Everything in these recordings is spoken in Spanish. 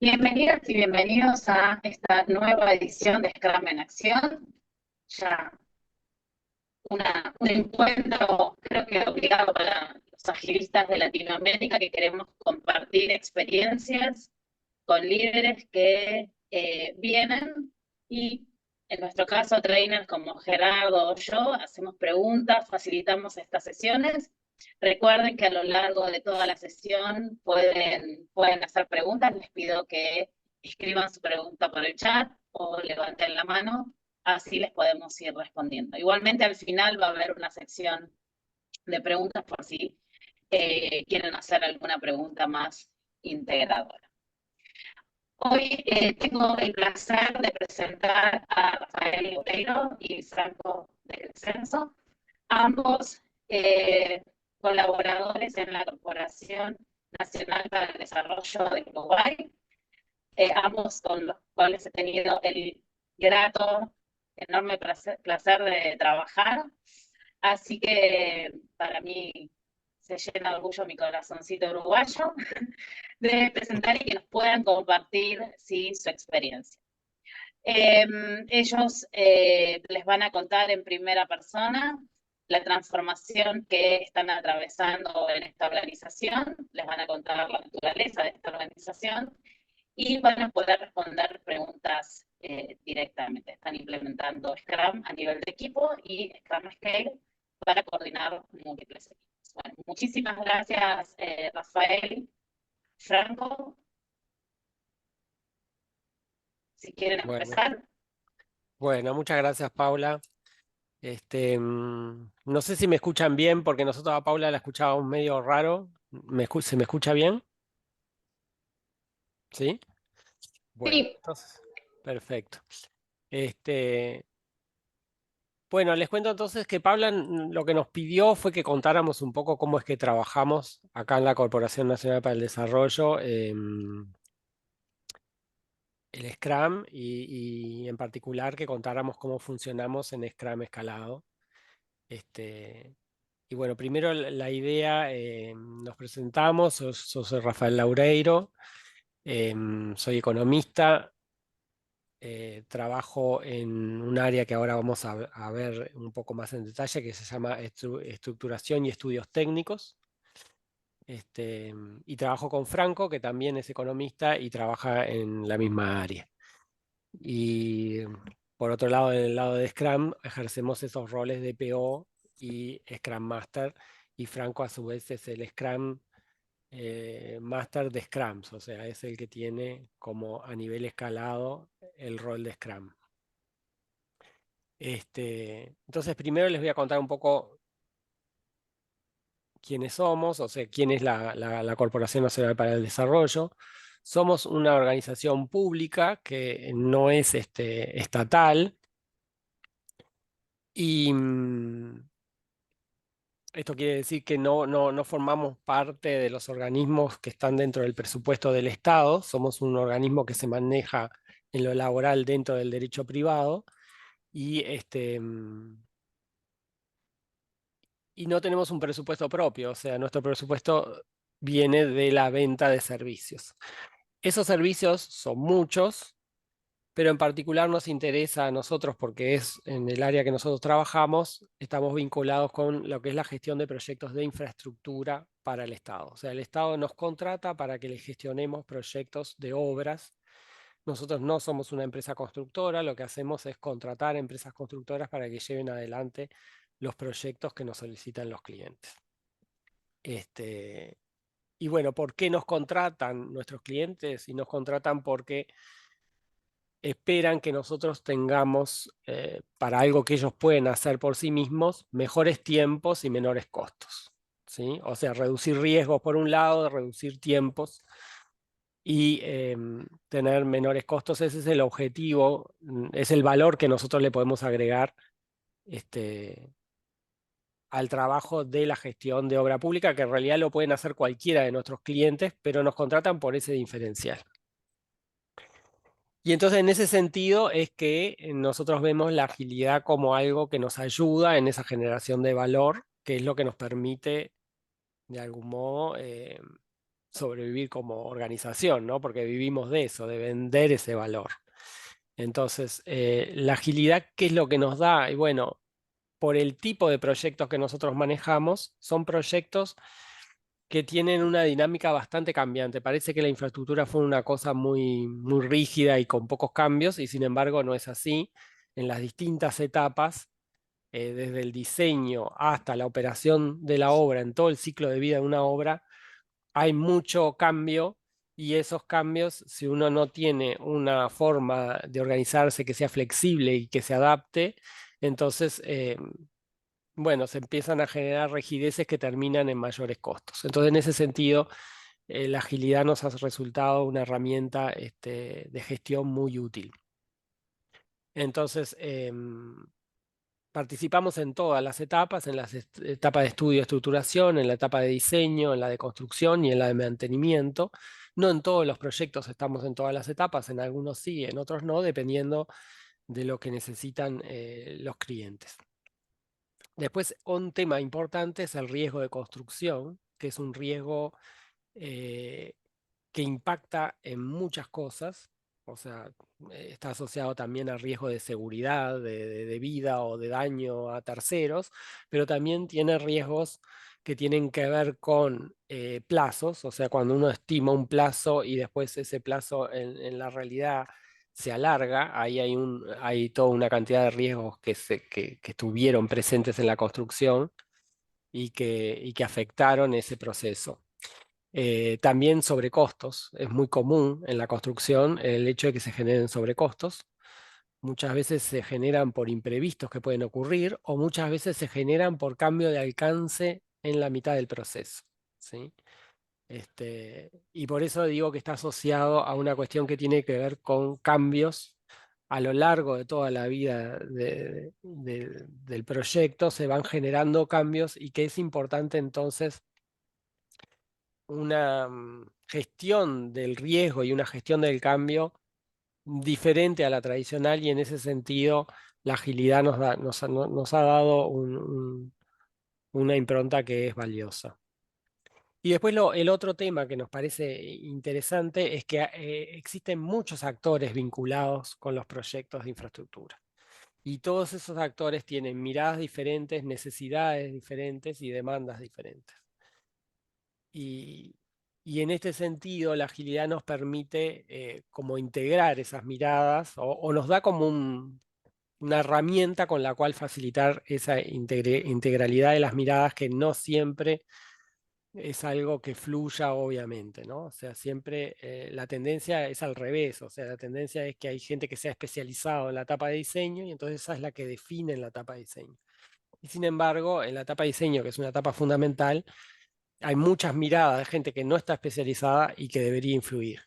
Bienvenidas y bienvenidos a esta nueva edición de Scrum en Acción. Ya un encuentro, creo que obligado para los agilistas de Latinoamérica que queremos compartir experiencias con líderes que vienen y, en nuestro caso, trainers como Gerardo o yo, hacemos preguntas, facilitamos estas sesiones. Recuerden que a lo largo de toda la sesión pueden hacer preguntas. Les pido que escriban su pregunta por el chat o levanten la mano, así les podemos ir respondiendo. Igualmente, al final va a haber una sección de preguntas por si quieren hacer alguna pregunta más integradora. Hoy tengo el placer de presentar a Rafael Loureiro y Franco de Crescenzo, ambos eh, colaboradores en la Corporación Nacional para el Desarrollo de Uruguay, ambos con los cuales he tenido el grato, enorme placer de trabajar. Así que para mí se llena de orgullo mi corazoncito uruguayo de presentar y que nos puedan compartir sí, su experiencia. Ellos les van a contar en primera persona la transformación que están atravesando en esta organización, les van a contar la naturaleza de esta organización y van a poder responder preguntas directamente. Están implementando Scrum a nivel de equipo y Scrum Scale para coordinar múltiples equipos. Bueno, muchísimas gracias, Rafael. Franco, si quieren Bueno, empezar. bueno, muchas gracias, Paula. No sé si me escuchan bien, porque nosotros a Paula la escuchábamos medio raro. ¿Se me escucha bien? ¿Sí? Bueno, Sí, entonces, perfecto. Este, bueno, les cuento entonces que Paula lo que nos pidió fue que contáramos un poco cómo es que trabajamos acá en la Corporación Nacional para el Desarrollo, el Scrum, y en particular que contáramos cómo funcionamos en Scrum escalado. Este, Y bueno, primero la idea, nos presentamos, soy Rafael Laureiro, soy economista, trabajo en un área que ahora vamos a ver un poco más en detalle, que se llama estructuración y estudios técnicos. Y trabajo con Franco, que también es economista y trabaja en la misma área. Y por otro lado, en el lado de Scrum, ejercemos esos roles de PO y Scrum Master, y Franco a su vez es el Scrum Master de Scrums, o sea, es el que tiene como a nivel escalado el rol de Scrum. Entonces, primero les voy a contar un poco quiénes somos, o sea, quién es la Corporación Nacional para el Desarrollo. Somos una organización pública que no es estatal. Y esto quiere decir que no formamos parte de los organismos que están dentro del presupuesto del Estado. Somos un organismo que se maneja en lo laboral dentro del derecho privado y, y no tenemos un presupuesto propio, o sea, nuestro presupuesto viene de la venta de servicios. Esos servicios son muchos, pero en particular nos interesa a nosotros porque es en el área que nosotros trabajamos, estamos vinculados con lo que es la gestión de proyectos de infraestructura para el Estado. O sea, el Estado nos contrata para que le gestionemos proyectos de obras. Nosotros no somos una empresa constructora, lo que hacemos es contratar empresas constructoras para que lleven adelante los proyectos que nos solicitan los clientes. Y bueno, ¿por qué nos contratan nuestros clientes? Y nos contratan porque esperan que nosotros tengamos, para algo que ellos pueden hacer por sí mismos, mejores tiempos y menores costos, ¿sí? O sea, reducir riesgos por un lado, reducir tiempos y tener menores costos. Ese es el objetivo, es el valor que nosotros le podemos agregar al trabajo de la gestión de obra pública, que en realidad lo pueden hacer cualquiera de nuestros clientes, pero nos contratan por ese diferencial. Y entonces en ese sentido es que nosotros vemos la agilidad como algo que nos ayuda en esa generación de valor, que es lo que nos permite, de algún modo, sobrevivir como organización, ¿no? Porque vivimos de eso, de vender ese valor. Entonces, la agilidad, ¿qué es lo que nos da? Y bueno, por el tipo de proyectos que nosotros manejamos, son proyectos que tienen una dinámica bastante cambiante. Parece que la infraestructura fue una cosa muy, muy rígida y con pocos cambios, y sin embargo no es así. En las distintas etapas, desde el diseño hasta la operación de la obra, en todo el ciclo de vida de una obra, hay mucho cambio, y esos cambios, si uno no tiene una forma de organizarse que sea flexible y que se adapte, entonces, bueno, se empiezan a generar rigideces que terminan en mayores costos. Entonces, en ese sentido, la agilidad nos ha resultado una herramienta de gestión muy útil. Entonces, participamos en todas las etapas, en las etapas de estudio y estructuración, en la etapa de diseño, en la de construcción y en la de mantenimiento. No en todos los proyectos estamos en todas las etapas, en algunos sí, en otros no, dependiendo de lo que necesitan los clientes. Después, un tema importante es el riesgo de construcción, que es un riesgo eh, que impacta en muchas cosas, o sea, está asociado también a riesgo de seguridad, de vida o de daño a terceros, pero también tiene riesgos que tienen que ver con plazos, o sea, cuando uno estima un plazo y después ese plazo en la realidad se alarga, ahí hay toda una cantidad de riesgos que estuvieron presentes en la construcción y que afectaron ese proceso. También sobrecostos. Es muy común en la construcción el hecho de que se generen sobrecostos. Muchas veces se generan por imprevistos que pueden ocurrir, o muchas veces se generan por cambio de alcance en la mitad del proceso, ¿sí? Y por eso digo que está asociado a una cuestión que tiene que ver con cambios a lo largo de toda la vida del proyecto. Se van generando cambios, y que es importante entonces una gestión del riesgo y una gestión del cambio diferente a la tradicional, y en ese sentido la agilidad nos ha dado una impronta que es valiosa. Y después el otro tema que nos parece interesante es que existen muchos actores vinculados con los proyectos de infraestructura. Y todos esos actores tienen miradas diferentes, necesidades diferentes y demandas diferentes. Y, y en este sentido, la agilidad nos permite como integrar esas miradas, o nos da como una herramienta con la cual facilitar esa integralidad de las miradas, que no siempre es algo que fluya, obviamente, ¿no? O sea, siempre la tendencia es al revés. O sea, la tendencia es que hay gente que se ha especializado en la etapa de diseño, y entonces esa es la que define en la etapa de diseño. Y sin embargo, en la etapa de diseño, que es una etapa fundamental, hay muchas miradas de gente que no está especializada y que debería influir.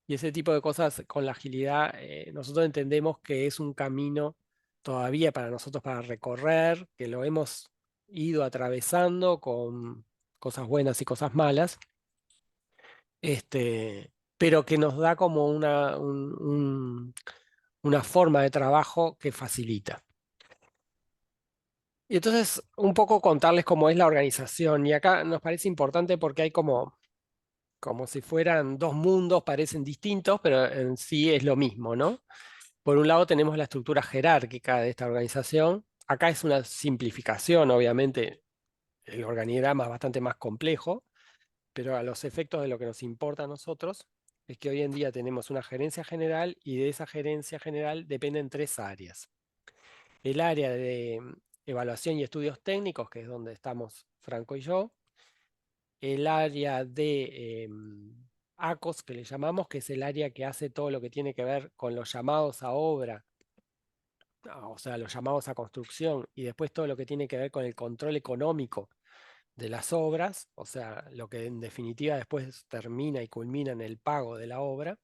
Y ese tipo de cosas con la agilidad, nosotros entendemos que es un camino todavía para nosotros para recorrer, que lo hemos ido atravesando con cosas buenas y cosas malas, pero que nos da como una forma de trabajo que facilita. Y entonces, un poco contarles cómo es la organización. Y acá nos parece importante porque hay como si fueran dos mundos, parecen distintos, pero en sí es lo mismo, ¿no? Por un lado tenemos la estructura jerárquica de esta organización. Acá es una simplificación, obviamente, el organigrama es bastante más complejo, pero a los efectos de lo que nos importa a nosotros es que hoy en día tenemos una gerencia general, y de esa gerencia general dependen tres áreas. El área de evaluación y estudios técnicos, que es donde estamos Franco y yo. El área de ACOS, que le llamamos, que es el área que hace todo lo que tiene que ver con los llamados a obra, o sea, los llamados a construcción, y después todo lo que tiene que ver con el control económico de las obras, o sea, lo que en definitiva después termina y culmina en el pago de la obra.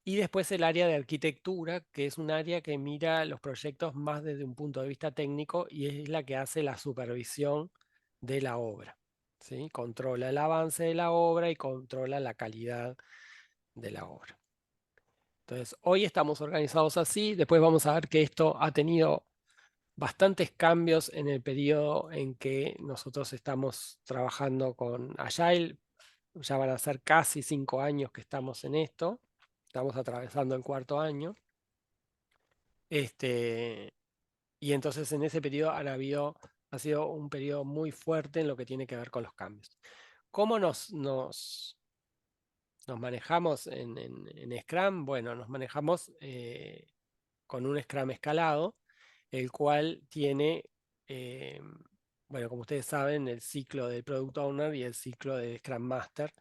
Y después el área de arquitectura, que es un área que mira los proyectos más desde un punto de vista técnico, y es la que hace la supervisión de la obra, ¿sí? Controla el avance de la obra y controla la calidad de la obra. Entonces, hoy estamos organizados así. Después vamos a ver que esto ha tenido bastantes cambios en el periodo en que nosotros estamos trabajando con Agile. ya van a ser casi 5 años que estamos en esto, estamos atravesando el 4.º año. Y entonces en ese periodo ha sido un periodo muy fuerte en lo que tiene que ver con los cambios. ¿Cómo nos manejamos en Scrum? Bueno, nos manejamos con un Scrum escalado, el cual tiene, eh, bueno, como ustedes saben, el ciclo del Product Owner y el ciclo del Scrum Master.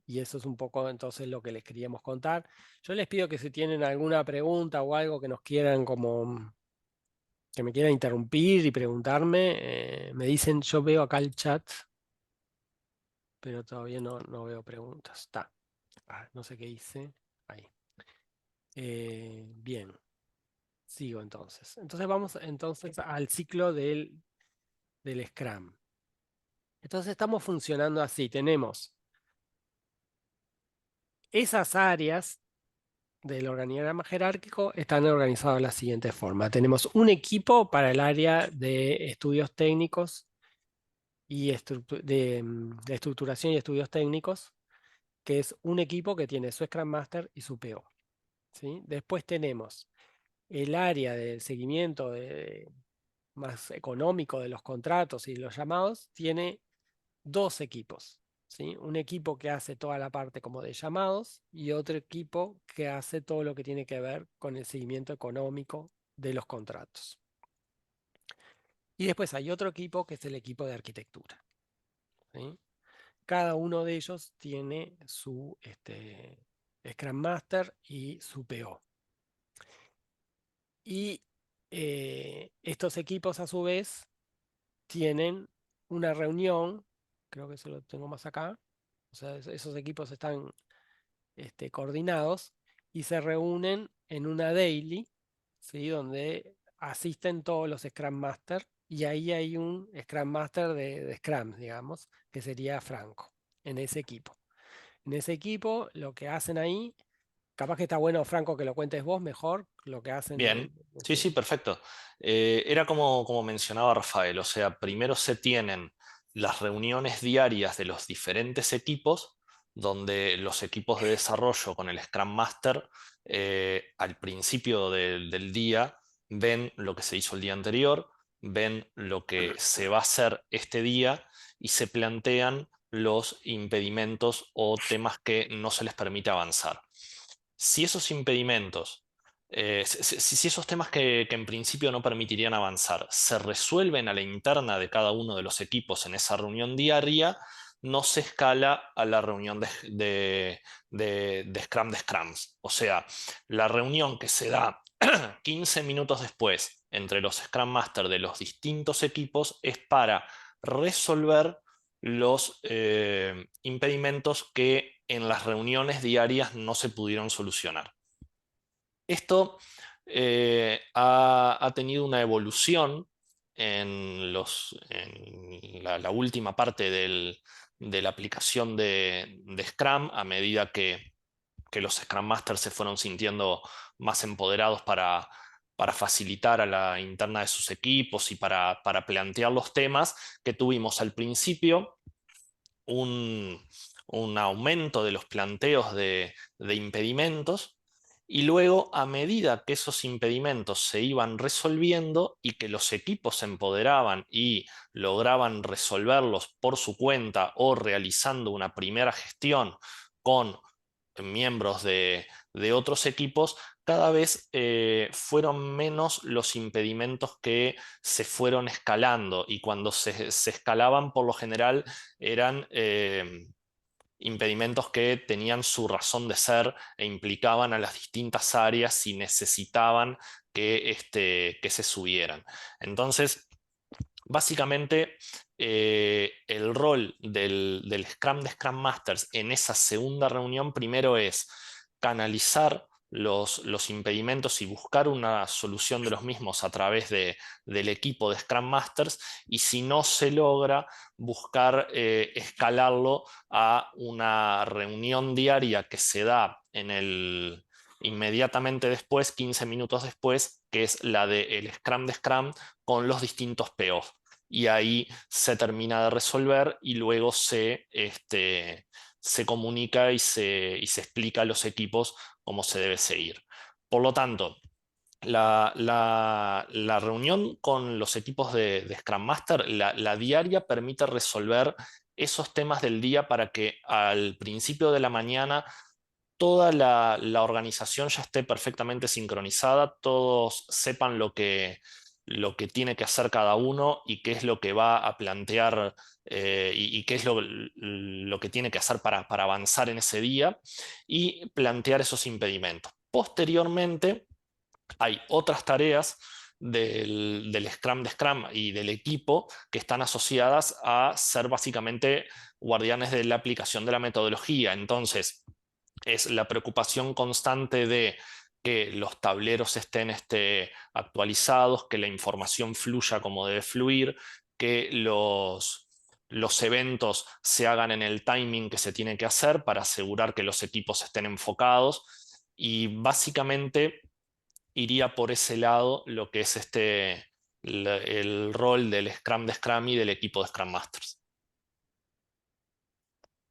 Y eso es un poco entonces lo que les queríamos contar. Yo les pido que si tienen alguna pregunta o algo que nos quieran como que me quieran interrumpir y preguntarme, me dicen, yo veo acá el chat, pero todavía no veo preguntas. Está. No sé qué hice. Ahí. Bien, sigo entonces. Entonces vamos entonces al ciclo del Scrum. Entonces estamos funcionando así. Tenemos esas áreas del organigrama jerárquico están organizadas de la siguiente forma. Tenemos un equipo para el área de estudios técnicos y de estructuración y estudios técnicos, que es un equipo que tiene su Scrum Master y su PO. ¿Sí? Después tenemos el área del seguimiento más económico de los contratos y los llamados, tiene 2 equipos. ¿Sí? Un equipo que hace toda la parte como de llamados y otro equipo que hace todo lo que tiene que ver con el seguimiento económico de los contratos. Y después hay otro equipo que es el equipo de arquitectura. ¿Sí? Cada uno de ellos tiene su Scrum Master y su PO. Y estos equipos a su vez tienen una reunión, creo que eso lo tengo más acá, o sea, esos equipos están coordinados y se reúnen en una daily, ¿sí? Donde asisten todos los Scrum Master y ahí hay un Scrum Master de Scrum, digamos, que sería Franco, en ese equipo. En ese equipo lo que hacen ahí, capaz que está bueno, Franco, que lo cuentes vos mejor, lo que hacen Bien, en sí, sí, perfecto. Era como mencionaba Rafael, o sea, primero se tienen las reuniones diarias de los diferentes equipos, donde los equipos de desarrollo con el Scrum Master al principio del día ven lo que se hizo el día anterior, ven lo que se va a hacer este día y se plantean los impedimentos o temas que no se les permite avanzar. Si esos impedimentos si esos temas que en principio no permitirían avanzar se resuelven a la interna de cada uno de los equipos en esa reunión diaria, no se escala a la reunión de Scrum de Scrums. O sea, la reunión que se da 15 minutos después entre los Scrum Master de los distintos equipos es para resolver los impedimentos que en las reuniones diarias no se pudieron solucionar. Esto ha tenido una evolución en la última parte de la aplicación de Scrum a medida que los Scrum Masters se fueron sintiendo más empoderados para facilitar a la interna de sus equipos y para plantear los temas que tuvimos al principio. Un, un aumento de los planteos de impedimentos y luego a medida que esos impedimentos se iban resolviendo y que los equipos se empoderaban y lograban resolverlos por su cuenta o realizando una primera gestión con miembros de otros equipos, cada vez fueron menos los impedimentos que se fueron escalando y cuando se escalaban por lo general eran impedimentos que tenían su razón de ser e implicaban a las distintas áreas y necesitaban que se subieran. Entonces, básicamente, el rol del Scrum de Scrum Masters en esa segunda reunión primero es canalizar los impedimentos y buscar una solución de los mismos a través del equipo de Scrum Masters y si no se logra, buscar escalarlo a una reunión diaria que se da inmediatamente después, 15 minutos después, que es la del Scrum de Scrum con los distintos POs. y ahí se termina de resolver y luego se comunica y se explica a los equipos cómo se debe seguir. Por lo tanto, la reunión con los equipos de Scrum Master, la diaria, permite resolver esos temas del día para que al principio de la mañana toda la organización ya esté perfectamente sincronizada, todos sepan lo que tiene que hacer cada uno y qué es lo que va a plantear y qué es lo que tiene que hacer para avanzar en ese día y plantear esos impedimentos. Posteriormente, hay otras tareas del Scrum de Scrum y del equipo que están asociadas a ser básicamente guardianes de la aplicación de la metodología. Entonces, es la preocupación constante de que los tableros estén actualizados, que la información fluya como debe fluir, que los eventos se hagan en el timing que se tiene que hacer para asegurar que los equipos estén enfocados. Y básicamente iría por ese lado lo que es el rol del Scrum de Scrum y del equipo de Scrum Masters.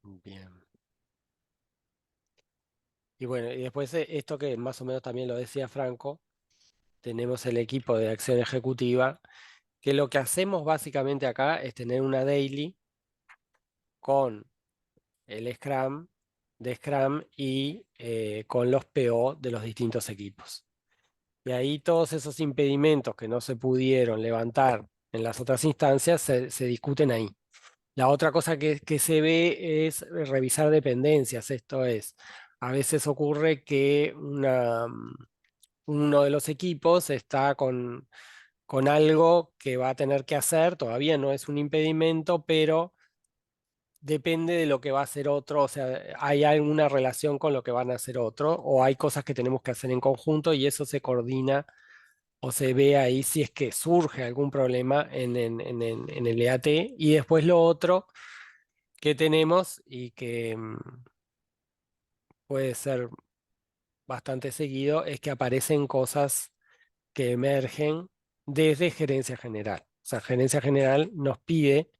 Bien. Y bueno, y después esto que más o menos también lo decía Franco, tenemos el equipo de acción ejecutiva, que lo que hacemos básicamente acá es tener una daily con el Scrum de Scrum y con los PO de los distintos equipos. Y ahí todos esos impedimentos que no se pudieron levantar en las otras instancias se discuten ahí. La otra cosa que se ve es revisar dependencias. Esto es, a veces ocurre que uno de los equipos está con algo que va a tener que hacer, todavía no es un impedimento, pero depende de lo que va a hacer otro, o sea, hay alguna relación con lo que van a hacer otro, o hay cosas que tenemos que hacer en conjunto y eso se coordina o se ve ahí si es que surge algún problema en el EAT. Y después lo otro que tenemos y que puede ser bastante seguido es que aparecen cosas que emergen desde gerencia general. O sea, gerencia general nos pide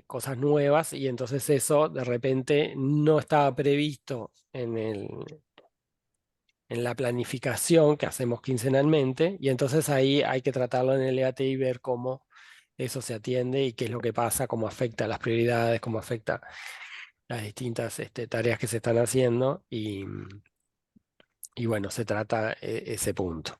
cosas nuevas y entonces eso de repente no estaba previsto en la planificación que hacemos quincenalmente y entonces ahí hay que tratarlo en el EAT y ver cómo eso se atiende y qué es lo que pasa, cómo afecta las prioridades, cómo afecta las distintas tareas que se están haciendo y bueno, se trata ese punto.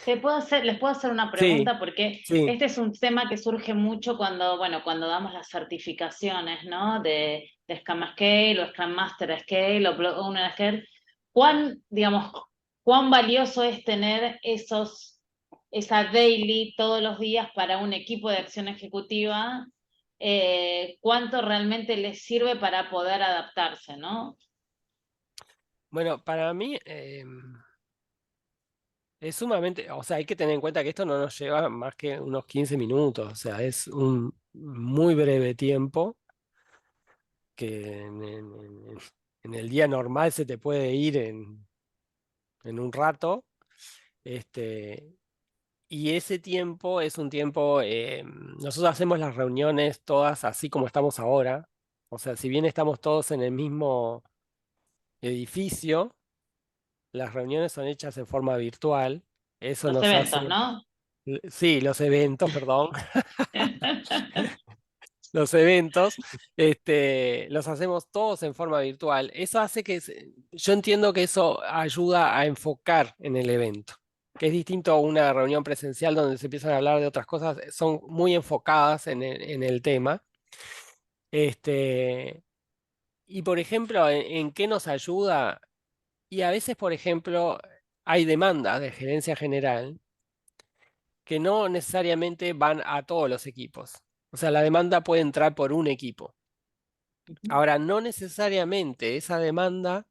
Les puedo hacer una Sí, pregunta porque sí, este es un tema que surge mucho cuando, bueno, cuando damos las certificaciones, ¿no? De Scrum Scale o Scrum Master Scale o Product Owner Scale. Digamos, cuán valioso es tener esa daily todos los días para un equipo de acción ejecutiva, cuánto realmente les sirve para poder adaptarse, ¿no? bueno, para mí es sumamente, o sea, hay que tener en cuenta que esto no nos lleva más que unos 15 minutos, o sea, es un muy breve tiempo que en el día normal se te puede ir en un rato, este, y ese tiempo es un tiempo, nosotros hacemos las reuniones todas así como estamos ahora, o sea, si bien estamos todos en el mismo edificio, las reuniones son hechas en forma virtual, eso Los nos eventos, hace, ¿no? sí, los eventos, perdón. Los eventos, los hacemos todos en forma virtual. Eso hace que, yo entiendo que eso ayuda a enfocar en el evento, que es distinto a una reunión presencial donde se empiezan a hablar de otras cosas, son muy enfocadas en el tema. Este, y por ejemplo, en qué nos ayuda? Y a veces, por ejemplo, hay demandas de gerencia general que no necesariamente van a todos los equipos. O sea, la demanda puede entrar por un equipo. Ahora, no necesariamente esa demanda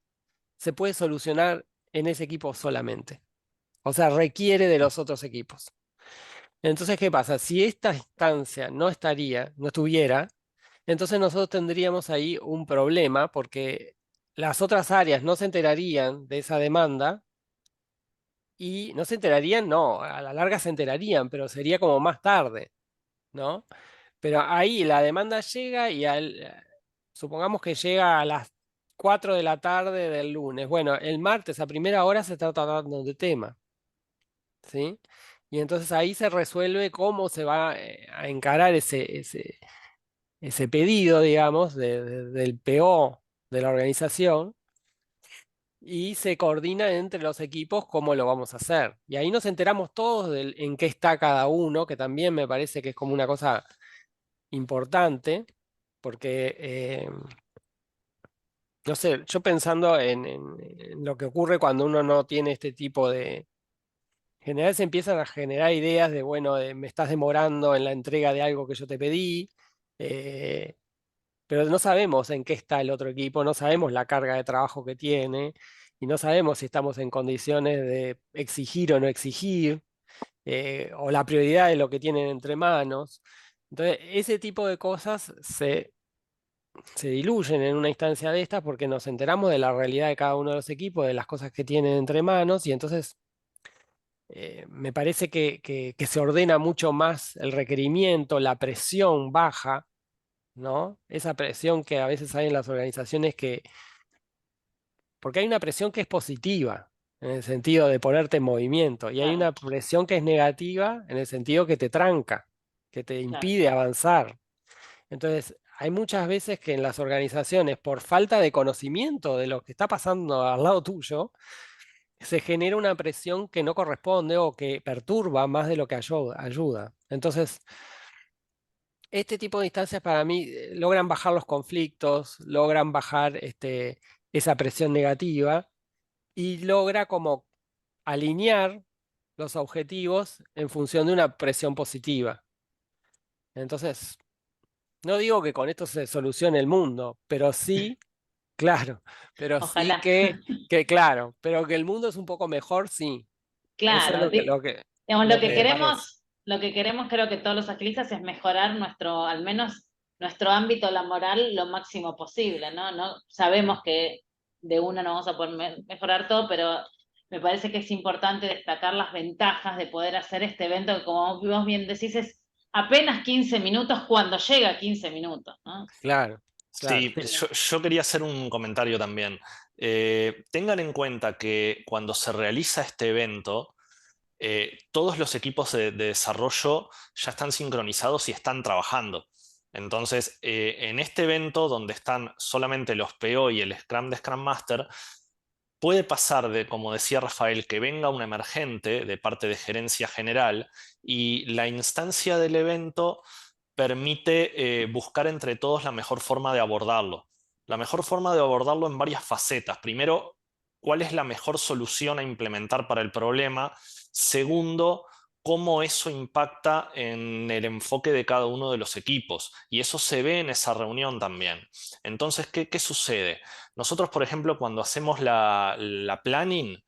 se puede solucionar en ese equipo solamente. O sea, requiere de los otros equipos. Entonces, ¿qué pasa? Si esta instancia no estuviera, entonces nosotros tendríamos ahí un problema porque las otras áreas no se enterarían de esa demanda y no se enterarían, no, a la larga se enterarían, pero sería como más tarde. ¿no? Pero ahí la demanda llega y supongamos que llega a las 4 de la tarde del lunes. Bueno, el martes a primera hora se está tratando de tema, ¿sí? Y entonces ahí se resuelve cómo se va a encarar ese pedido, digamos, del PO de la organización y se coordina entre los equipos cómo lo vamos a hacer. Y ahí nos enteramos todos en qué está cada uno, que también me parece que es como una cosa importante, porque, no sé, yo pensando en lo que ocurre cuando uno no tiene este tipo de... En general se empiezan a generar ideas de, bueno, me estás demorando en la entrega de algo que yo te pedí, eh, pero no sabemos en qué está el otro equipo, no sabemos la carga de trabajo que tiene y no sabemos si estamos en condiciones de exigir o no exigir, o la prioridad de lo que tienen entre manos. Entonces, ese tipo de cosas se diluyen en una instancia de estas porque nos enteramos de la realidad de cada uno de los equipos, de las cosas que tienen entre manos y entonces me parece que se ordena mucho más el requerimiento, la presión baja, ¿no? Esa presión que a veces hay en las organizaciones porque hay una presión que es positiva, en el sentido de ponerte en movimiento, y hay Claro, una presión que es negativa en el sentido que te tranca, que te claro. impide avanzar. Entonces, hay muchas veces que en las organizaciones, por falta de conocimiento de lo que está pasando al lado tuyo, se genera una presión que no corresponde o que perturba más de lo que ayuda. Entonces, este tipo de instancias para mí logran bajar los conflictos, logran bajar esa presión negativa y logra como alinear los objetivos en función de una presión positiva. Entonces, no digo que con esto se solucione el mundo, pero sí, claro, pero sí Ojalá. claro, pero que el mundo es un poco mejor, sí. Eso es Claro, digamos, lo que me parece. lo que queremos creo que todos los agilistas es mejorar nuestro, al menos nuestro ámbito laboral lo máximo posible, ¿no? No sabemos que de una no vamos a poder mejorar todo, pero me parece que es importante destacar las ventajas de poder hacer este evento que como vos bien decís es apenas 15 minutos cuando llega a 15 minutos, ¿no? Claro, claro. Sí, yo quería hacer un comentario también. Tengan en cuenta que cuando se realiza este evento, todos los equipos de desarrollo ya están sincronizados y están trabajando. Entonces, en este evento donde están solamente los PO y el Scrum de Scrum Master, puede pasar de, como decía Rafael, que venga un emergente de parte de gerencia general y la instancia del evento permite buscar entre todos la mejor forma de abordarlo. La mejor forma de abordarlo en varias facetas. Primero, cuál es la mejor solución a implementar para el problema. Segundo, cómo eso impacta en el enfoque de cada uno de los equipos. Y eso se ve en esa reunión también. Entonces, ¿qué sucede? Nosotros, por ejemplo, cuando hacemos la planning,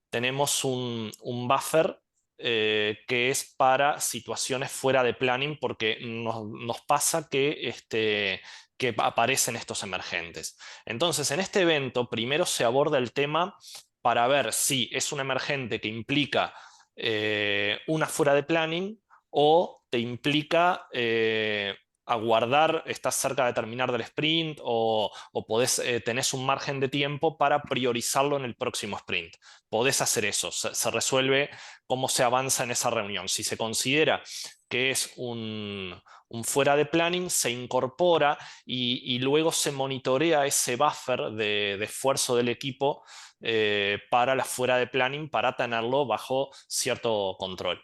tenemos un buffer que es para situaciones fuera de planning porque nos pasa que aparecen estos emergentes. Entonces, en este evento, primero se aborda el tema para ver si es un emergente que implica una fuera de planning o te implica aguardar, estás cerca de terminar del sprint o tenés un margen de tiempo para priorizarlo en el próximo sprint. Podés hacer eso, se resuelve cómo se avanza en esa reunión. Si se considera que es un fuera de planning, se incorpora y luego se monitorea ese buffer de esfuerzo del equipo para la fuera de planning para tenerlo bajo cierto control.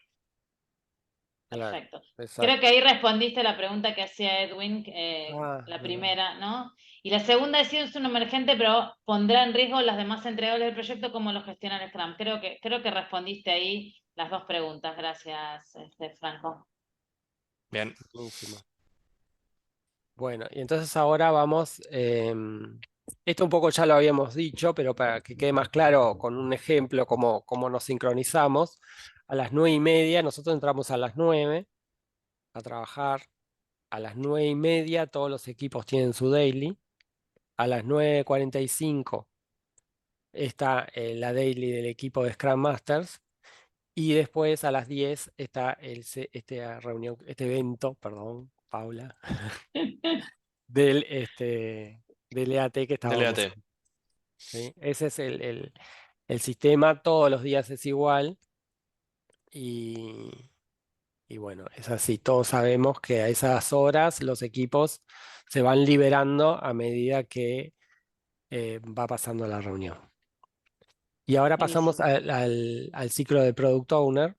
Claro, Perfecto. Creo exacto. que ahí respondiste la pregunta que hacía Edwin, la Mira. primera, ¿no? Y la segunda es si es un emergente, pero pondrá en riesgo las demás entregables del proyecto como lo gestiona el Scrum. Creo que respondiste ahí las dos preguntas. Gracias, Franco. Bien. Buenísimo. Bueno, y entonces ahora vamos, esto un poco ya lo habíamos dicho, pero para que quede más claro con un ejemplo cómo nos sincronizamos, a las 9:30, nosotros entramos a las 9 a trabajar, a las 9:30 todos los equipos tienen su daily, a las 9:45 está la daily del equipo de Scrum Masters, Y después a las 10 está este evento, perdón, Paula, del EAT que Del estábamos. EAT. ¿Sí? Ese es el sistema, todos los días es igual. Y, y bueno, es así. Todos sabemos que a esas horas los equipos se van liberando a medida que va pasando la reunión. Y ahora pasamos Buenísimo. al ciclo de Product Owner.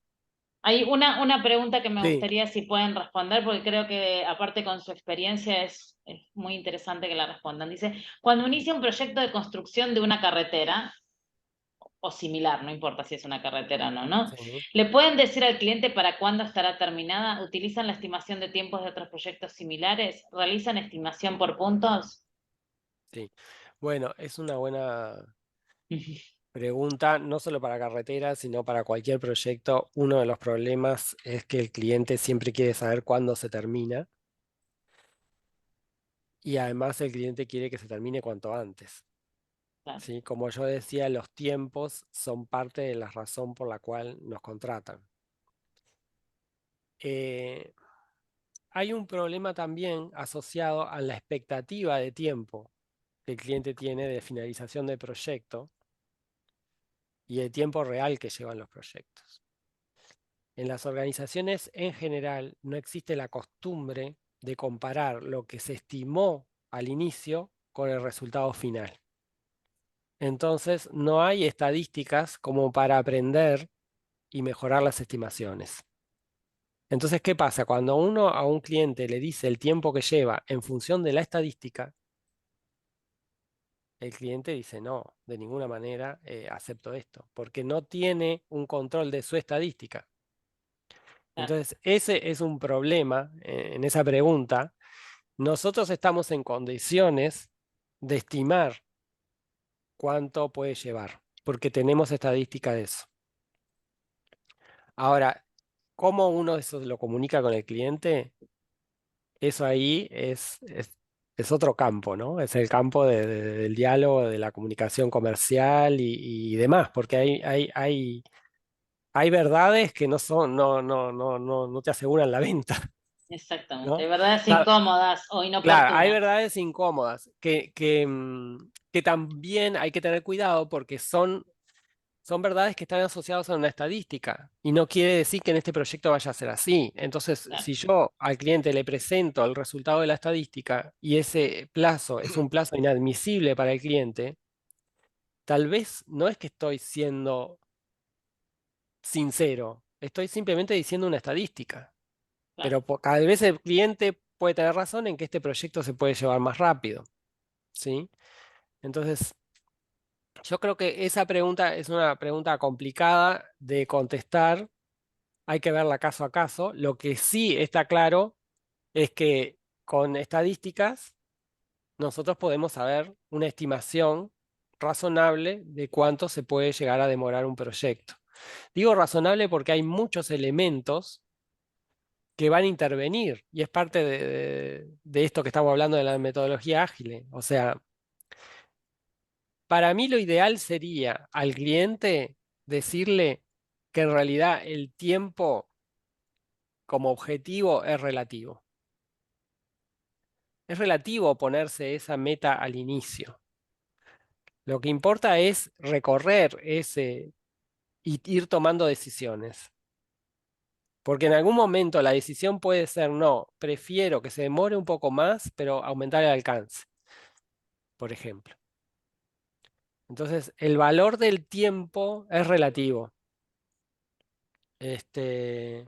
Hay una pregunta que me Sí, gustaría si pueden responder, porque creo que aparte con su experiencia es muy interesante que la respondan. Dice, cuando inicia un proyecto de construcción de una carretera, o similar, no importa si es una carretera o no, ¿no? sí, ¿Le pueden decir al cliente para cuándo estará terminada? ¿Utilizan la estimación de tiempos de otros proyectos similares? ¿Realizan estimación por puntos? sí. Bueno, es una buena pregunta, no solo para carreteras, sino para cualquier proyecto. Uno de los problemas es que el cliente siempre quiere saber cuándo se termina y además el cliente quiere que se termine cuanto antes. Claro, ¿Sí? Como yo decía, los tiempos son parte de la razón por la cual nos contratan. Eh, Hay un problema también asociado a la expectativa de tiempo que el cliente tiene de finalización del proyecto y el tiempo real que llevan los proyectos. En las organizaciones en general no existe la costumbre de comparar lo que se estimó al inicio con el resultado final. Entonces, no hay estadísticas como para aprender y mejorar las estimaciones. Entonces, ¿qué pasa? Cuando uno a un cliente le dice el tiempo que lleva en función de la estadística, el cliente dice, no, de ninguna manera acepto esto, porque no tiene un control de su estadística. claro, Entonces, ese es un problema en esa pregunta. Nosotros estamos en condiciones de estimar cuánto puede llevar, porque tenemos estadística de eso. Ahora, ¿cómo uno eso lo comunica con el cliente? Eso ahí es otro campo, ¿no? Es el campo del diálogo, de la comunicación comercial y demás, porque hay verdades que no son, no te aseguran la venta, exactamente. ¿no? Verdades Ta- incómodas o Claro, hay inoportunas. verdades incómodas que también hay que tener cuidado porque son verdades que están asociadas a una estadística y no quiere decir que en este proyecto vaya a ser así. Entonces, Claro, si yo al cliente le presento el resultado de la estadística y ese plazo es un plazo inadmisible para el cliente, tal vez no es que estoy siendo sincero, estoy simplemente diciendo una estadística, claro. pero cada vez el cliente puede tener razón en que este proyecto se puede llevar más rápido, ¿sí? Entonces, yo creo que esa pregunta es una pregunta complicada de contestar. Hay que verla caso a caso. Lo que sí está claro es que con estadísticas nosotros podemos saber una estimación razonable de cuánto se puede llegar a demorar un proyecto. Digo razonable porque hay muchos elementos que van a intervenir y es parte de esto que estamos hablando de la metodología ágil. O sea, para mí lo ideal sería al cliente decirle que en realidad el tiempo como objetivo es relativo. Es relativo ponerse esa meta al inicio. Lo que importa es recorrer ese y ir tomando decisiones. Porque en algún momento la decisión puede ser, no, prefiero que se demore un poco más, pero aumentar el alcance, por ejemplo. Entonces, el valor del tiempo es relativo. Este,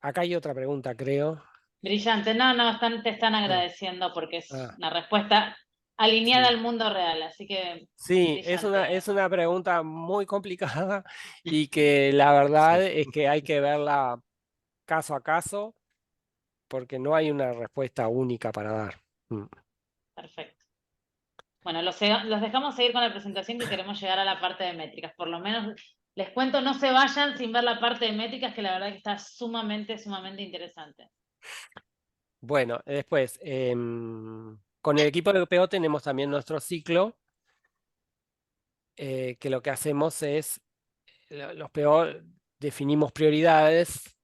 Acá hay otra pregunta, creo. Brillante. No, no, te están Ah, agradeciendo porque es ah, una respuesta alineada sí. al mundo real, así que Sí, brillante. es una pregunta muy complicada y que la verdad Sí. es que hay que verla caso a caso porque no hay una respuesta única para dar. Mm. Perfecto. Bueno, los dejamos seguir con la presentación que queremos llegar a la parte de métricas. Por lo menos les cuento, no se vayan sin ver la parte de métricas, que la verdad que está sumamente, sumamente interesante. Bueno, después, con el equipo europeo tenemos también nuestro ciclo, que lo que hacemos es los PO definimos prioridades,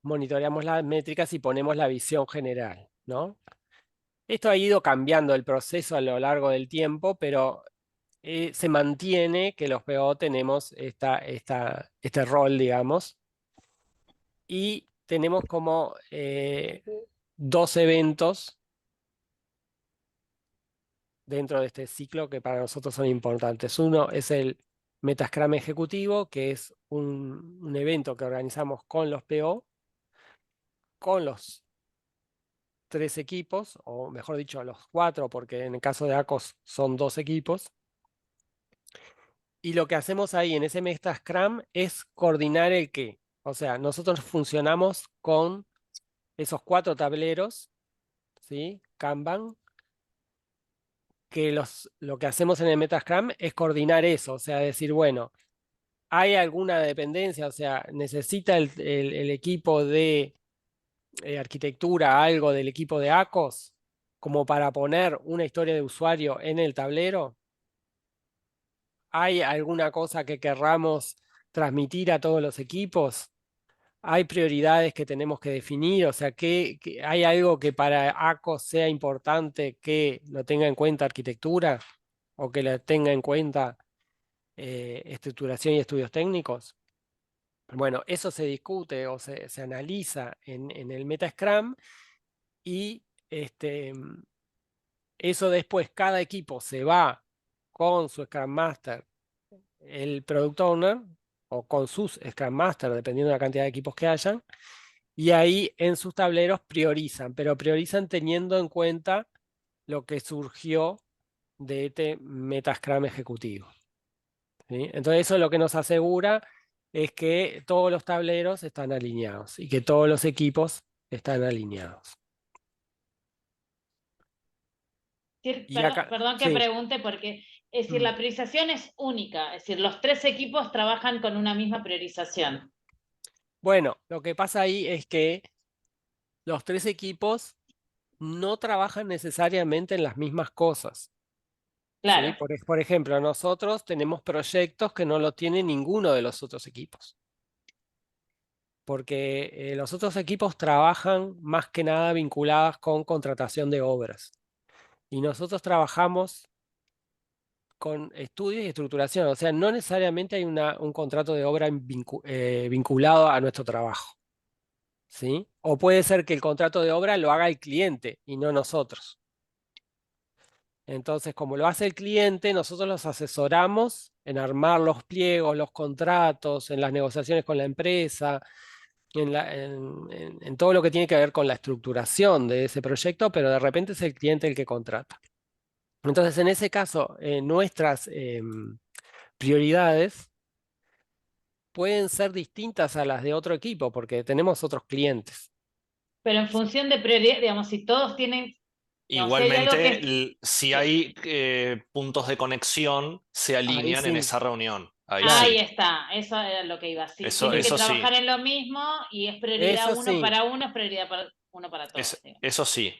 monitoreamos las métricas y ponemos la visión general, ¿no? Esto ha ido cambiando el proceso a lo largo del tiempo, pero se mantiene que los PO tenemos este rol, digamos, y tenemos como 2 eventos dentro de este ciclo que para nosotros son importantes. Uno es el Metascrum ejecutivo, que es un evento que organizamos con los PO, con los 3 equipos, o mejor dicho, los 4, porque en el caso de ACOS son 2 equipos. Y lo que hacemos ahí en ese Metascrum es coordinar el qué. O sea, nosotros funcionamos con esos 4 tableros, ¿sí? Kanban, que lo que hacemos en el Metascrum es coordinar eso, o sea, decir, bueno, ¿hay alguna dependencia? O sea, ¿necesita el equipo de arquitectura algo del equipo de ACOS como para poner una historia de usuario en el tablero? ¿Hay alguna cosa que querramos transmitir a todos los equipos? ¿Hay prioridades que tenemos que definir? O sea, ¿hay algo que para ACOS sea importante que lo tenga en cuenta arquitectura o que lo tenga en cuenta estructuración y estudios técnicos? Bueno, eso se discute o se analiza en el Metascrum y eso después cada equipo se va con su Scrum Master, el Product Owner, o con sus Scrum Master, dependiendo de la cantidad de equipos que hayan, y ahí en sus tableros priorizan, pero priorizan teniendo en cuenta lo que surgió de este Metascrum ejecutivo, ¿sí? Entonces eso lo que nos asegura es que todos los tableros están alineados y que todos los equipos están alineados. Y acá, Perdón que sí. pregunte porque, es decir, la priorización es única, es decir, los 3 equipos trabajan con una misma priorización. Bueno, lo que pasa ahí es que los 3 equipos no trabajan necesariamente en las mismas cosas, ¿sí? Claro, Por ejemplo, nosotros tenemos proyectos que no lo tiene ninguno de los otros equipos, porque los otros equipos trabajan más que nada vinculadas con contratación de obras. Y nosotros trabajamos con estudios y estructuración, o sea, no necesariamente hay un contrato de obra vinculado a nuestro trabajo, ¿sí? O puede ser que el contrato de obra lo haga el cliente y no nosotros. Entonces, como lo hace el cliente, nosotros los asesoramos en armar los pliegos, los contratos, en las negociaciones con la empresa, en todo lo que tiene que ver con la estructuración de ese proyecto, pero de repente es el cliente el que contrata. Entonces, en ese caso, nuestras prioridades pueden ser distintas a las de otro equipo porque tenemos otros clientes. pero en función de prioridad, digamos, si todos tienen, no, si hay algo que Igualmente, si sí. hay puntos de conexión, se Ahí alinean en sí, esa reunión. Ahí claro, Ahí sí. está, eso era lo que iba. Si Eso, tienen que eso sí. trabajar en lo mismo y es prioridad eso sí, uno, es prioridad para uno para todos. Digamos. Eso sí.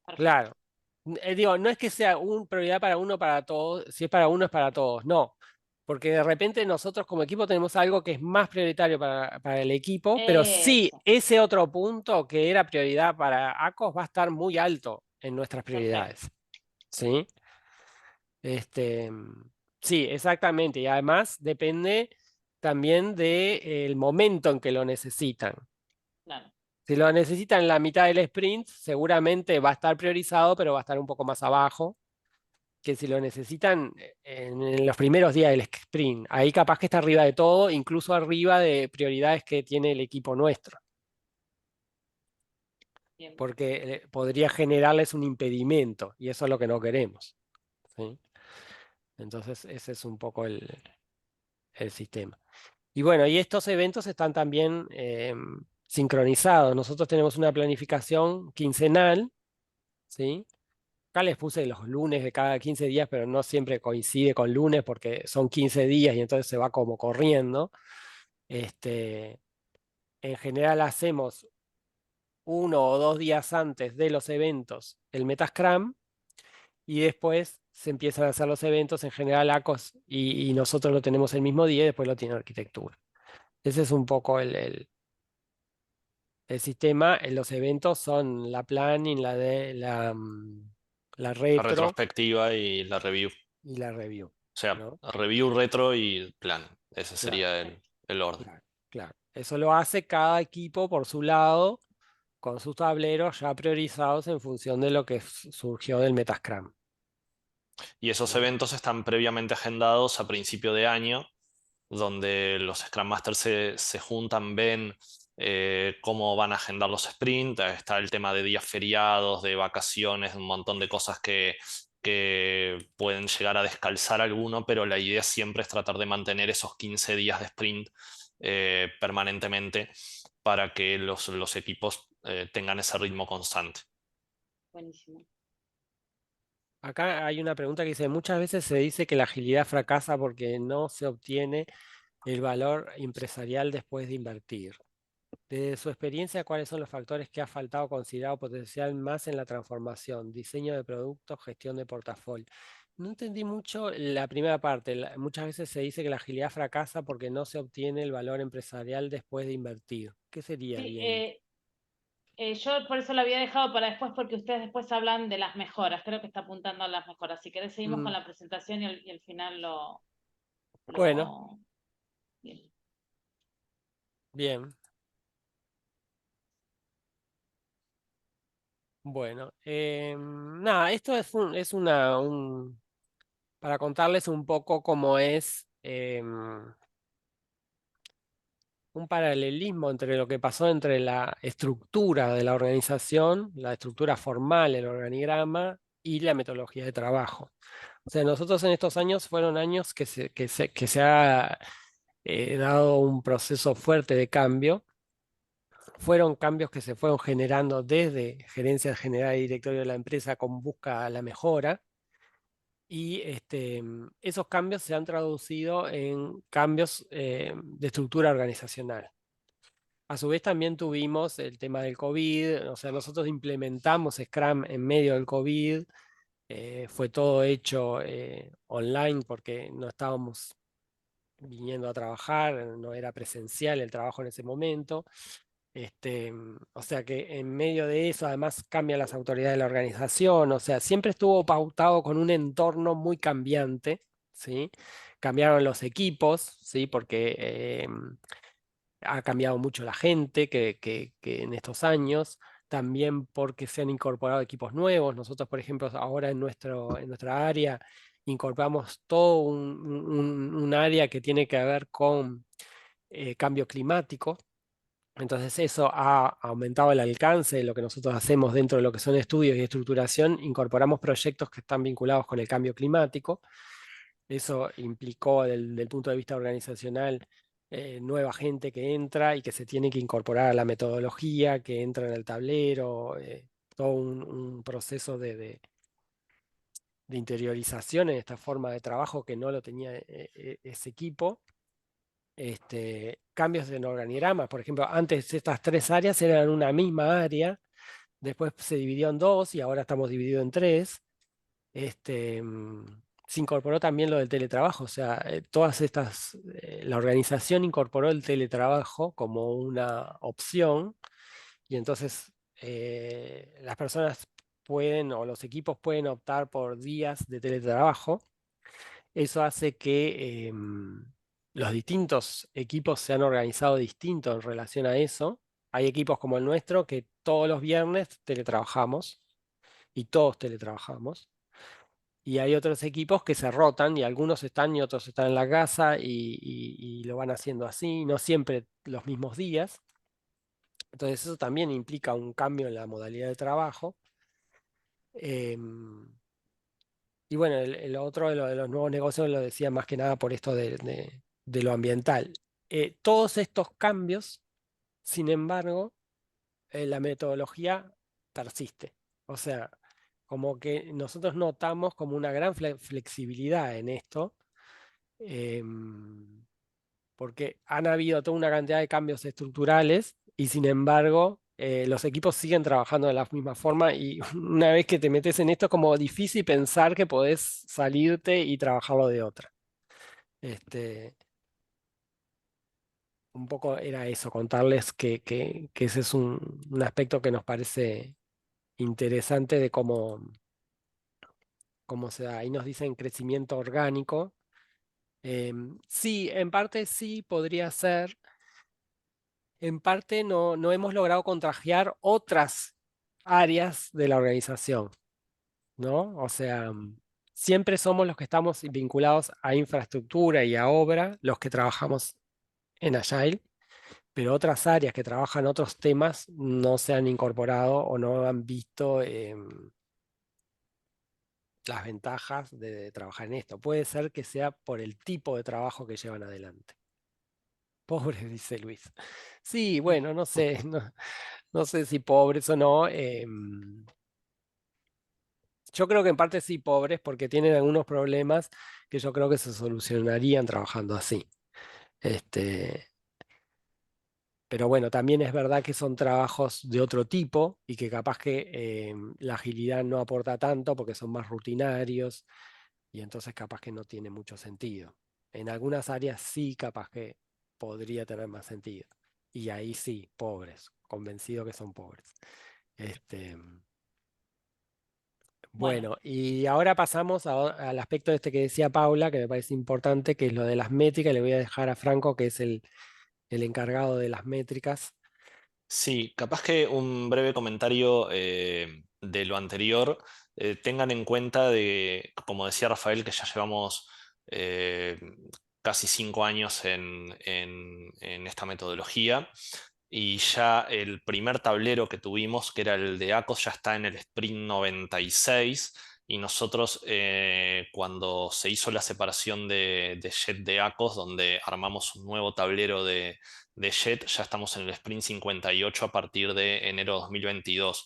Perfecto. claro. Digo, no es que sea una prioridad para uno para todos, si es para uno es para todos, no. Porque de repente nosotros como equipo tenemos algo que es más prioritario para el equipo, pero sí, Eso, ese otro punto que era prioridad para ACOS va a estar muy alto en nuestras perfecto. prioridades. ¿Sí? Este, sí, exactamente. Y además depende también del momento en que lo necesitan. Claro. Si lo necesitan en la mitad del sprint, seguramente va a estar priorizado, pero va a estar un poco más abajo que si lo necesitan en los primeros días del sprint. Ahí capaz que está arriba de todo, incluso arriba de prioridades que tiene el equipo nuestro, Bien. porque podría generarles un impedimento y eso es lo que no queremos, ¿sí? Entonces, ese es un poco el sistema. Y bueno, y estos eventos están también sincronizados. Nosotros tenemos una planificación quincenal, ¿sí? Acá les puse los lunes de cada 15 días, pero no siempre coincide con lunes porque son 15 días y entonces se va como corriendo. Este, en general hacemos 1 o 2 días antes de los eventos el Metascrum y después se empiezan a hacer los eventos, en general ACOS y nosotros lo tenemos el mismo día y después lo tiene arquitectura. Ese es un poco el sistema. Los eventos son la planning, la La retro retrospectiva y la review. y la review, O sea, ¿no? review, retro y plan. Ese Claro, sería el orden. claro, claro. Eso lo hace cada equipo por su lado, con sus tableros ya priorizados en función de lo que surgió del Metascrum. Y esos ¿No? eventos están previamente agendados a principio de año, donde los Scrum Masters se juntan, ven cómo van a agendar los sprints. Está el tema de días feriados, de vacaciones, un montón de cosas que pueden llegar a descalzar alguno, pero la idea siempre es tratar de mantener esos 15 días de sprint permanentemente para que los equipos tengan ese ritmo constante. Buenísimo. Acá hay una pregunta que dice, muchas veces se dice que la agilidad fracasa porque no se obtiene el valor empresarial después de invertir. Desde su experiencia, ¿cuáles son los factores que ha faltado considerar potencial más en la transformación? Diseño de productos, gestión de portafolio. No entendí mucho la primera parte. Muchas veces se dice que la agilidad fracasa porque no se obtiene el valor empresarial después de invertir. ¿Qué sería Sí, bien? yo por eso lo había dejado para después, porque ustedes después hablan de las mejoras. Creo que está apuntando a las mejoras. Si querés, seguimos con Mm, la presentación y al final Bueno, lo... Bien. bien. Bueno, nada, esto es para contarles un poco cómo es un paralelismo entre lo que pasó entre la estructura de la organización, la estructura formal, el organigrama y la metodología de trabajo. O sea, nosotros en estos años fueron años que se ha dado un proceso fuerte de cambio. Fueron cambios que se fueron generando desde gerencia general y directorio de la empresa con busca a la mejora. Y esos cambios se han traducido en cambios de estructura organizacional. A su vez también tuvimos el tema del COVID, o sea, nosotros implementamos Scrum en medio del COVID, fue todo hecho online porque no estábamos viniendo a trabajar, no era presencial el trabajo en ese momento. O sea que en medio de eso además cambian las autoridades de la organización, o sea, siempre estuvo pautado con un entorno muy cambiante, ¿sí? Cambiaron los equipos, ¿sí? Porque ha cambiado mucho la gente que en estos años, también porque se han incorporado equipos nuevos. Nosotros, por ejemplo, ahora en nuestra área incorporamos todo un área que tiene que ver con cambio climático. Entonces eso ha aumentado el alcance de lo que nosotros hacemos dentro de lo que son estudios y estructuración. Incorporamos proyectos que están vinculados con el cambio climático. Eso implicó del punto de vista organizacional nueva gente que entra y que se tiene que incorporar a la metodología, que entra en el tablero, todo un proceso de interiorización en esta forma de trabajo que no lo tenía ese equipo. Cambios en organigramas, por ejemplo, antes estas tres áreas eran una misma área, después se dividió en dos y ahora estamos divididos en tres. Se incorporó también lo del teletrabajo, o sea, la organización incorporó el teletrabajo como una opción y entonces las personas pueden o los equipos pueden optar por días de teletrabajo. Eso hace que los distintos equipos se han organizado distinto en relación a eso. Hay equipos como el nuestro que todos los viernes teletrabajamos y todos teletrabajamos. Y hay otros equipos que se rotan y algunos están y otros están en la casa y lo van haciendo así, no siempre los mismos días. Entonces eso también implica un cambio en la modalidad de trabajo. Em, y bueno, el otro de los nuevos negocios lo decía más que nada por esto de lo ambiental. Todos estos cambios, sin embargo, la metodología persiste. O sea, como que nosotros notamos como una gran flexibilidad en esto, porque han habido toda una cantidad de cambios estructurales y sin embargo los equipos siguen trabajando de la misma forma y una vez que te metes en esto es como difícil pensar que podés salirte y trabajarlo de otra. Un poco era eso, contarles que ese es un aspecto que nos parece interesante de cómo se da. Ahí nos dicen crecimiento orgánico. Sí, en parte sí podría ser. En parte no hemos logrado contrajear otras áreas de la organización, ¿no? O sea, siempre somos los que estamos vinculados a infraestructura y a obra, los que trabajamos en Agile, pero otras áreas que trabajan otros temas no se han incorporado o no han visto las ventajas de trabajar en esto. Puede ser que sea por el tipo de trabajo que llevan adelante. Pobres, dice Luis. Sí, bueno, no sé, no sé si pobres o no. Yo creo que en parte sí pobres porque tienen algunos problemas que yo creo que se solucionarían trabajando así. Este, pero bueno, también es verdad que son trabajos de otro tipo y que capaz que la agilidad no aporta tanto porque son más rutinarios y entonces capaz que no tiene mucho sentido. En algunas áreas sí capaz que podría tener más sentido. Y ahí sí, pobres, convencido que son pobres. Este, Bueno, bueno, y ahora pasamos al aspecto este que decía Paula, que me parece importante, que es lo de las métricas. Le voy a dejar a Franco, que es el encargado de las métricas. Sí, capaz que un breve comentario de lo anterior. Tengan en cuenta de, como decía Rafael, que ya llevamos eh, casi 5 años en esta metodología y ya el primer tablero que tuvimos, que era el de ACOS, ya está en el sprint 96 y nosotros cuando se hizo la separación de JET de ACOS, donde armamos un nuevo tablero de JET, ya estamos en el sprint 58 a partir de enero de 2022.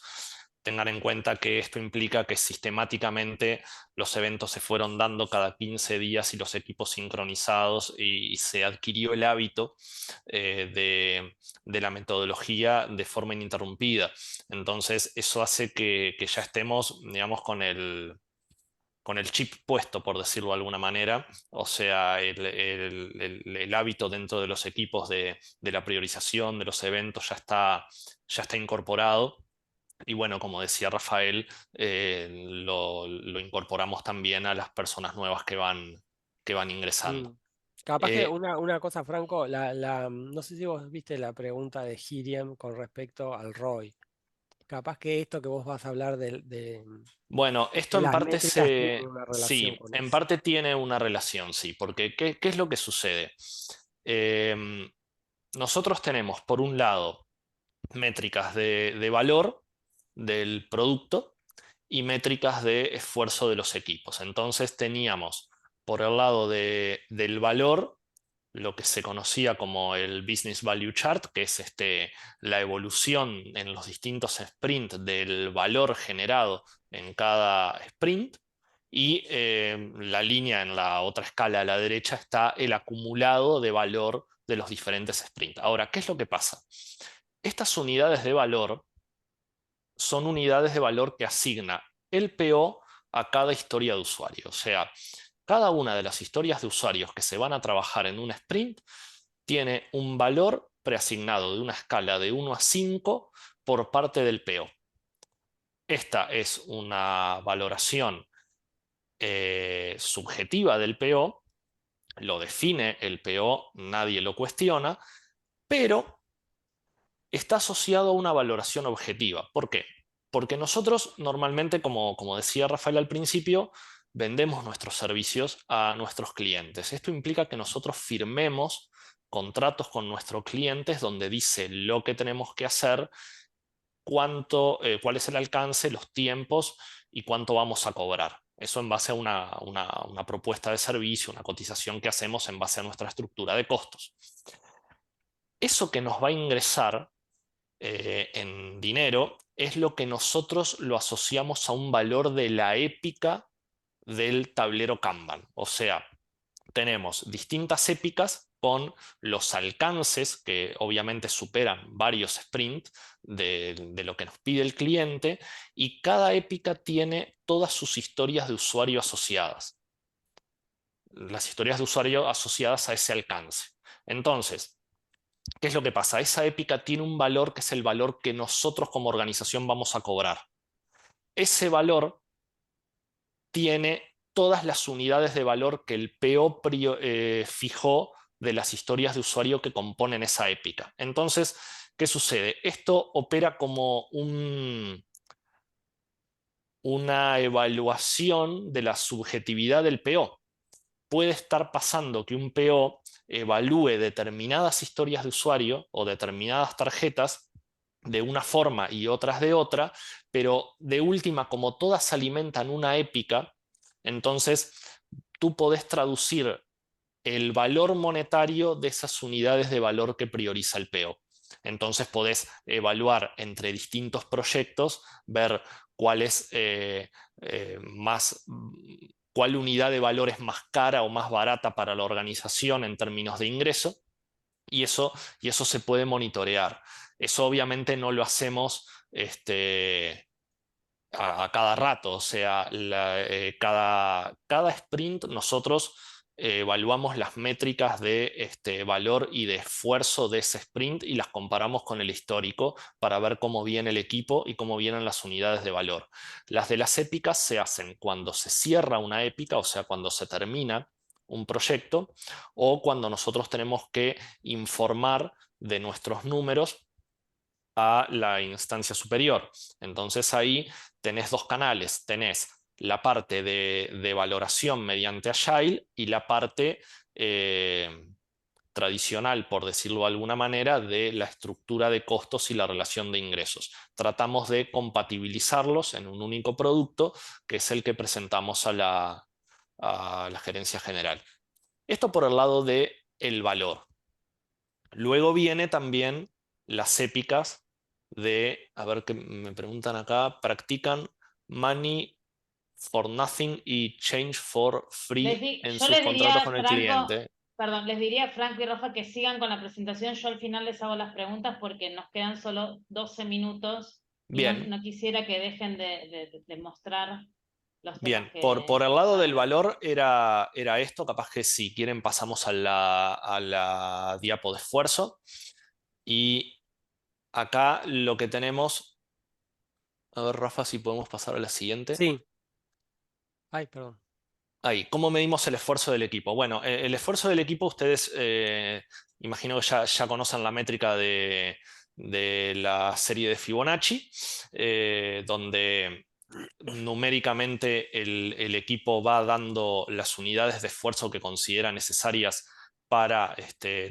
Tengan en cuenta que esto implica que sistemáticamente los eventos se fueron dando cada 15 días y los equipos sincronizados y se adquirió el hábito de la metodología de forma ininterrumpida. Entonces, eso hace que ya estemos, digamos, con el chip puesto, por decirlo de alguna manera, o sea, el hábito dentro de los equipos de la priorización de los eventos ya está incorporado. Y bueno, como decía Rafael, lo incorporamos también a las personas nuevas que van ingresando. Mm. Capaz que Eh, una cosa, Franco, no sé si vos viste la pregunta de Hiriam con respecto al ROI. Capaz que esto que vos vas a hablar bueno, esto de en las parte métricas tiene una relación sí, con en eso. parte tiene una relación, sí, porque ¿qué es lo que sucede? Em, Nosotros tenemos, por un lado, métricas de valor del producto y métricas de esfuerzo de los equipos. Entonces teníamos, por el lado del valor, lo que se conocía como el Business Value Chart, que es la evolución en los distintos sprints del valor generado en cada sprint. Y la línea en la otra escala a la derecha está el acumulado de valor de los diferentes sprints. Ahora, ¿qué es lo que pasa? Estas unidades de valor son unidades de valor que asigna el PO a cada historia de usuario. O sea, cada una de las historias de usuarios que se van a trabajar en un sprint tiene un valor preasignado de una escala de 1 a 5 por parte del PO. Esta es una valoración subjetiva del PO, lo define el PO, nadie lo cuestiona, pero está asociado a una valoración objetiva. ¿Por qué? Porque nosotros normalmente, como decía Rafael al principio, vendemos nuestros servicios a nuestros clientes. Esto implica que nosotros firmemos contratos con nuestros clientes donde dice lo que tenemos que hacer, cuál es el alcance, los tiempos y cuánto vamos a cobrar. Eso en base a una propuesta de servicio, una cotización que hacemos en base a nuestra estructura de costos. Eso que nos va a ingresar en dinero es lo que nosotros lo asociamos a un valor de la épica del tablero Kanban. O sea, tenemos distintas épicas con los alcances que obviamente superan varios sprints de lo que nos pide el cliente, y cada épica tiene todas sus historias de usuario asociadas. Las historias de usuario asociadas a ese alcance. Entonces, ¿qué es lo que pasa? Esa épica tiene un valor que es el valor que nosotros como organización vamos a cobrar. Ese valor tiene todas las unidades de valor que el PO fijó de las historias de usuario que componen esa épica. Entonces, ¿qué sucede? Esto opera como una evaluación de la subjetividad del PO. Puede estar pasando que un PO evalúe determinadas historias de usuario o determinadas tarjetas de una forma y otras de otra, pero de última, como todas alimentan una épica, entonces tú podés traducir el valor monetario de esas unidades de valor que prioriza el PO. Entonces podés evaluar entre distintos proyectos, ver cuál es cuál unidad de valor es más cara o más barata para la organización en términos de ingreso, y eso se puede monitorear. Eso obviamente no lo hacemos a cada rato, o sea, cada sprint nosotros evaluamos las métricas de valor y de esfuerzo de ese sprint y las comparamos con el histórico para ver cómo viene el equipo y cómo vienen las unidades de valor. Las de las épicas se hacen cuando se cierra una épica, o sea, cuando se termina un proyecto, o cuando nosotros tenemos que informar de nuestros números a la instancia superior. Entonces ahí tenés dos canales, tenés la parte de valoración mediante Agile y la parte tradicional, por decirlo de alguna manera, de la estructura de costos y la relación de ingresos. Tratamos de compatibilizarlos en un único producto, que es el que presentamos a la gerencia general. Esto por el lado del valor. Luego viene también las épicas a ver qué me preguntan acá, practican money for nothing y change for free en Yo sus les diría contratos a con el Franco, cliente. perdón, les diría a Franco y Rafa que sigan con la presentación. Yo al final les hago las preguntas porque nos quedan solo 12 minutos y Bien, no quisiera que dejen de mostrar los temas bien. Por el que lado van a del hablar. valor era esto, capaz que si quieren pasamos a la diapo de esfuerzo. Y acá lo que tenemos, a ver Rafa si podemos pasar a la siguiente. Sí. Ay, perdón. Ahí, ¿cómo medimos el esfuerzo del equipo? Bueno, el esfuerzo del equipo, ustedes imagino que ya conocen la métrica de la serie de Fibonacci, donde numéricamente el equipo va dando las unidades de esfuerzo que considera necesarias para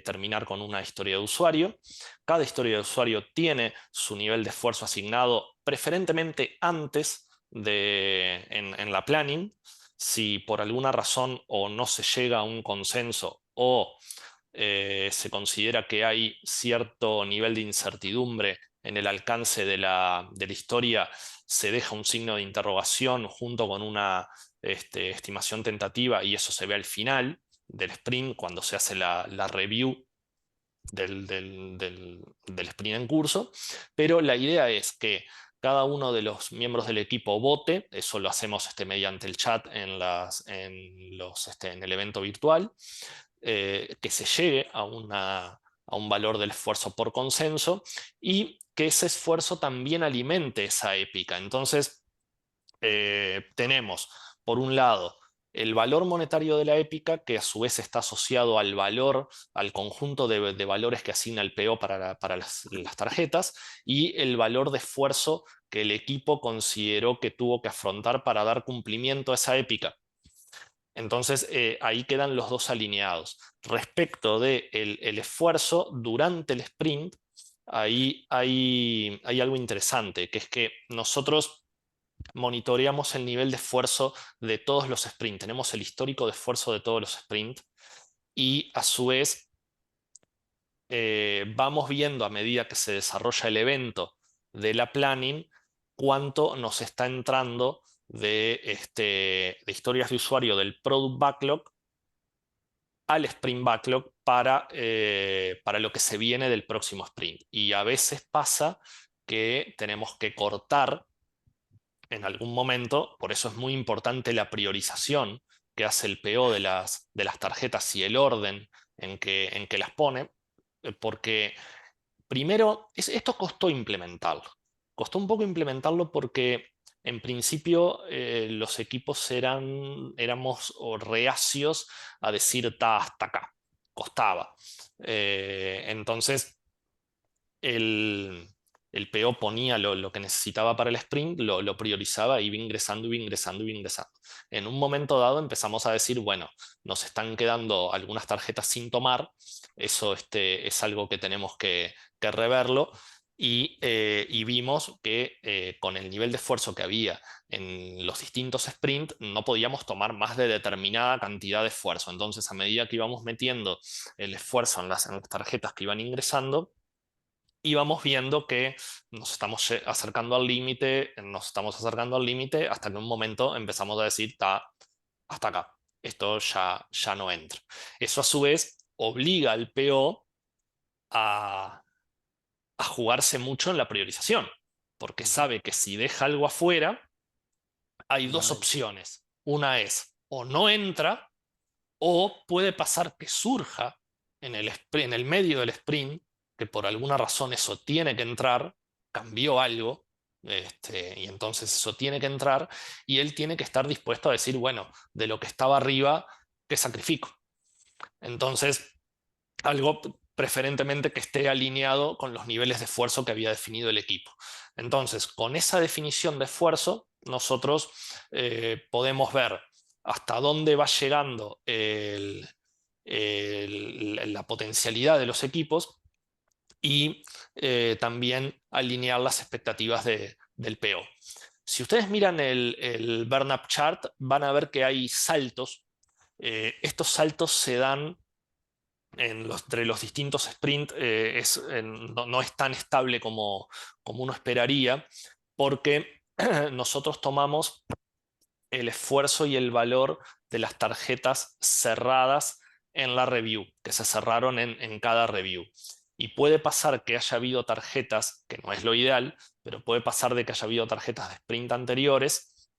terminar con una historia de usuario. Cada historia de usuario tiene su nivel de esfuerzo asignado preferentemente antes en la planning. Si por alguna razón o no se llega a un consenso o se considera que hay cierto nivel de incertidumbre en el alcance de la historia, se deja un signo de interrogación junto con una estimación tentativa, y eso se ve al final del sprint cuando se hace la review del sprint en curso. Pero la idea es que cada uno de los miembros del equipo vote. Eso lo hacemos mediante el chat en el evento virtual, que se llegue a un valor del esfuerzo por consenso y que ese esfuerzo también alimente esa épica. Entonces, tenemos, por un lado, el valor monetario de la épica, que a su vez está asociado al valor, al conjunto de valores que asigna el PO para las tarjetas, y el valor de esfuerzo que el equipo consideró que tuvo que afrontar para dar cumplimiento a esa épica. Entonces, ahí quedan los dos alineados. Respecto del el esfuerzo durante el sprint, ahí hay algo interesante, que es que nosotros monitoreamos el nivel de esfuerzo de todos los sprints. Tenemos el histórico de esfuerzo de todos los sprints y a su vez vamos viendo a medida que se desarrolla el evento de la planning cuánto nos está entrando de historias de usuario del product backlog al sprint backlog para lo que se viene del próximo sprint. Y a veces pasa que tenemos que cortar en algún momento, por eso es muy importante la priorización que hace el PO de las tarjetas y el orden en que las pone, porque primero, esto costó implementarlo. Costó un poco implementarlo porque en principio los equipos éramos reacios a decir hasta acá. Costaba. Entonces, el PO ponía lo que necesitaba para el sprint, lo priorizaba, iba ingresando, iba ingresando, iba ingresando. En un momento dado empezamos a decir, bueno, nos están quedando algunas tarjetas sin tomar, eso es algo que tenemos que reverlo. Y vimos que con el nivel de esfuerzo que había en los distintos sprints no podíamos tomar más de determinada cantidad de esfuerzo. Entonces, a medida que íbamos metiendo el esfuerzo en las tarjetas que iban ingresando, íbamos viendo que nos estamos acercando al límite, hasta que en un momento empezamos a decir, hasta acá, esto ya no entra. Eso a su vez obliga al PO a jugarse mucho en la priorización, porque sabe que si deja algo afuera, hay dos opciones. Una es o no entra, o puede pasar que surja en el medio del sprint, que por alguna razón eso tiene que entrar, cambió algo, y entonces eso tiene que entrar, y él tiene que estar dispuesto a decir, bueno, de lo que estaba arriba, ¿qué sacrifico? Entonces, algo preferentemente que esté alineado con los niveles de esfuerzo que había definido el equipo. Entonces, con esa definición de esfuerzo, nosotros podemos ver hasta dónde va llegando la potencialidad de los equipos y también alinear las expectativas del PO. Si ustedes miran el burn-up chart, van a ver que hay saltos. Estos saltos se dan entre los distintos sprints, no es tan estable como uno esperaría, porque nosotros tomamos el esfuerzo y el valor de las tarjetas cerradas en la review, que se cerraron en cada review. Y puede pasar que haya habido tarjetas, que no es lo ideal, pero puede pasar de que haya habido tarjetas de sprint anteriores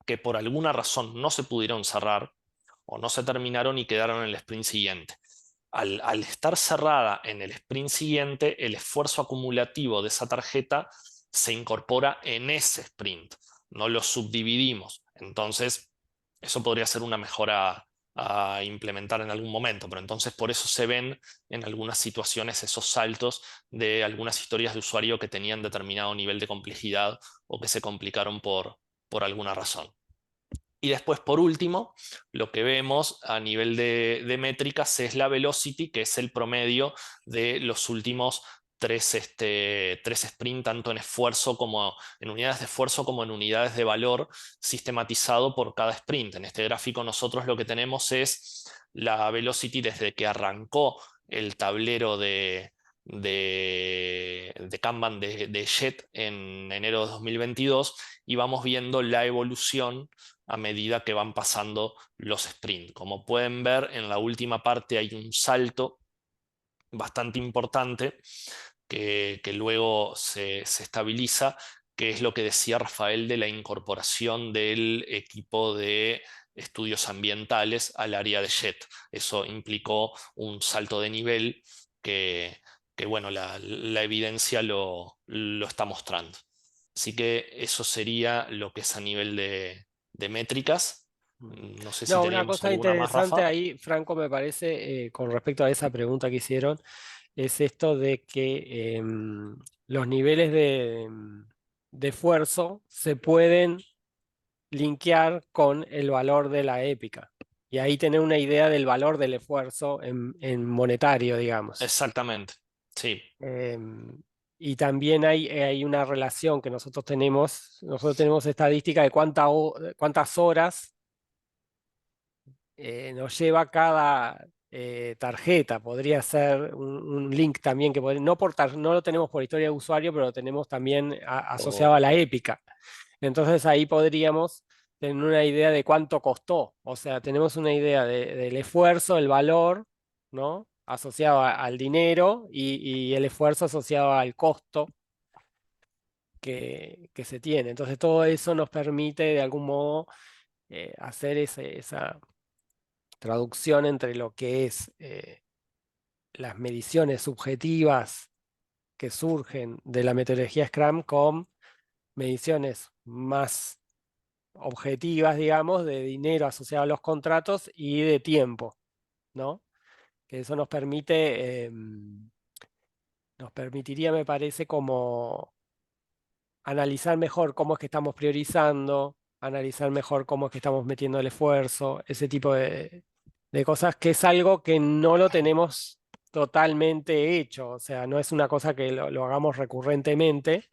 que por alguna razón no se pudieron cerrar o no se terminaron y quedaron en el sprint siguiente. Al estar cerrada en el sprint siguiente, el esfuerzo acumulativo de esa tarjeta se incorpora en ese sprint, no lo subdividimos. Entonces, eso podría ser una mejora a implementar en algún momento, pero entonces por eso se ven en algunas situaciones esos saltos de algunas historias de usuario que tenían determinado nivel de complejidad o que se complicaron por alguna razón. Y después, por último, lo que vemos a nivel de métricas es la velocity, que es el promedio de los últimos tres sprints, tanto en esfuerzo como en unidades de esfuerzo como en unidades de valor, sistematizado por cada sprint. En este gráfico nosotros lo que tenemos es la velocity desde que arrancó el tablero de Kanban de Jet en enero de 2022 y vamos viendo la evolución a medida que van pasando los sprints. Como pueden ver, en la última parte hay un salto bastante importante que luego se estabiliza, que es lo que decía Rafael de la incorporación del equipo de estudios ambientales al área de JET. Eso implicó un salto de nivel que bueno, la evidencia lo está mostrando. Así que eso sería lo que es a nivel de métricas. No sé si No, una teníamos cosa alguna más, interesante Rafa. ahí, Franco, me parece, con respecto a esa pregunta que hicieron, es esto de que los niveles de esfuerzo se pueden linkear con el valor de la épica. Y ahí tener una idea del valor del esfuerzo en monetario, digamos. Exactamente, sí. Y también hay una relación que nosotros tenemos estadística de cuántas horas nos lleva cada tarjeta. Podría ser un link también que no lo tenemos por historia de usuario, pero lo tenemos también asociado a la épica. Entonces ahí podríamos tener una idea de cuánto costó. O sea, tenemos una idea del esfuerzo, el valor, ¿no? Asociado al dinero y el esfuerzo asociado al costo que se tiene. Entonces, todo eso nos permite de algún modo hacer esa traducción entre lo que es las mediciones subjetivas que surgen de la metodología Scrum con mediciones más objetivas, digamos, de dinero asociado a los contratos y de tiempo, ¿no? Que eso nos permitiría, me parece, como analizar mejor cómo es que estamos priorizando, analizar mejor cómo es que estamos metiendo el esfuerzo, ese tipo de cosas, que es algo que no lo tenemos totalmente hecho, o sea, no es una cosa que lo hagamos recurrentemente,